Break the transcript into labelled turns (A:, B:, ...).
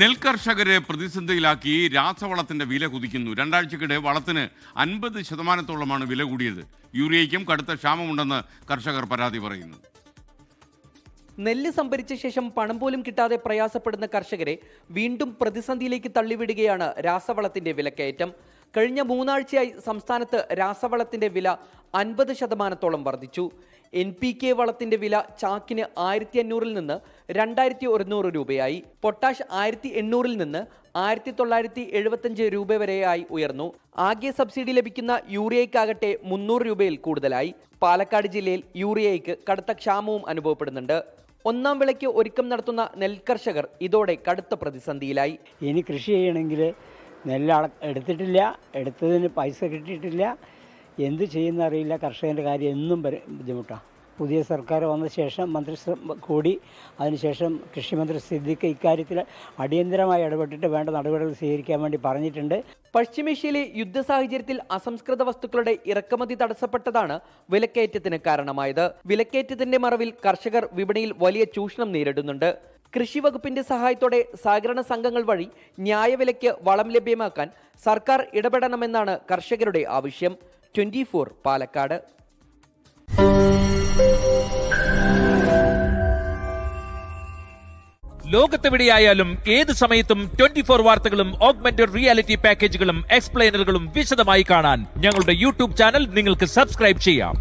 A: നെൽകർഷകരെ പ്രതിസന്ധിയിലാക്കി രാസവളത്തിന്റെ വില കുതിക്കുന്നു. രണ്ടാഴ്ചക്കിടെ വളത്തിന് 50% വില കൂടിയത്. യൂറിയയ്ക്കും കടുത്ത ക്ഷാമമുണ്ടെന്ന് കർഷകർ പരാതി പറയുന്നു.
B: നെല്ല് സംഭരിച്ച ശേഷം പണം പോലും കിട്ടാതെ പ്രയാസപ്പെടുന്ന കർഷകരെ വീണ്ടും പ്രതിസന്ധിയിലേക്ക് തള്ളിവിടുകയാണ് രാസവളത്തിന്റെ വിലക്കയറ്റം. കഴിഞ്ഞ 3 ആഴ്ചയായി സംസ്ഥാനത്ത് രാസവളത്തിന്റെ വില 50% വർദ്ധിച്ചു. NPK വളത്തിന്റെ വില ചാക്കിന് 1500 നിന്ന് 2100 രൂപയായി. പൊട്ടാഷ് 1800 നിന്ന് 1975 രൂപ വരെയായി ഉയർന്നു. ആകെ സബ്സിഡി ലഭിക്കുന്ന യൂറിയയ്ക്കാകട്ടെ 300 രൂപയിൽ കൂടുതലായി. പാലക്കാട് ജില്ലയിൽ യൂറിയയ്ക്ക് കടുത്ത ക്ഷാമവും അനുഭവപ്പെടുന്നുണ്ട്. ഒന്നാം വിളയ്ക്ക് ഒരുക്കം നടത്തുന്ന നെൽകർഷകർ ഇതോടെ കടുത്ത പ്രതിസന്ധിയിലായി.
C: ഇനി കൃഷി ചെയ്യണമെങ്കിൽ നെല്ല് എടുത്തിട്ടില്ല, എടുത്തതിന് പൈസ കിട്ടിയിട്ടില്ല, എന്ത് ചെയ്യുന്നറിയില്ല. കർഷകൻ്റെ കാര്യം എന്നും ബുദ്ധിമുട്ടാണ്. പുതിയ സർക്കാർ വന്ന ശേഷം മന്ത്രിസഭ കൂടി, അതിനുശേഷം കൃഷിമന്ത്രി സിദ്ദിഖ് ഇക്കാര്യത്തിൽ അടിയന്തരമായി ഇടപെട്ടിട്ട് വേണ്ട നടപടികൾ സ്വീകരിക്കാൻ വേണ്ടി പറഞ്ഞിട്ടുണ്ട്.
B: പശ്ചിമേഷ്യയിലെ യുദ്ധ സാഹചര്യത്തിൽ അസംസ്കൃത വസ്തുക്കളുടെ ഇറക്കുമതി തടസ്സപ്പെട്ടതാണ് വിലക്കയറ്റത്തിന് കാരണമായത്. വിലക്കയറ്റത്തിന്റെ മറവിൽ കർഷകർ വിപണിയിൽ വലിയ ചൂഷണം നേരിടുന്നുണ്ട്. കൃഷി വകുപ്പിന്റെ സഹായത്തോടെ സഹകരണ സംഘങ്ങൾ വഴി ന്യായവിലയ്ക്ക് വളം ലഭ്യമാക്കാൻ സർക്കാർ ഇടപെടണമെന്നാണ് കർഷകരുടെ ആവശ്യം. 24 പാലക്കാട്.
D: ലോകത്തെവിടെയായാലും ഏത് സമയത്തും 24 വാർത്തകളും ഓഗ്മെന്റഡ് റിയാലിറ്റി പാക്കേജുകളും എക്സ്പ്ലെയിനറുകളും വിശദമായി കാണാൻ ഞങ്ങളുടെ യൂട്യൂബ് ചാനൽ നിങ്ങൾക്ക് സബ്സ്ക്രൈബ് ചെയ്യാം.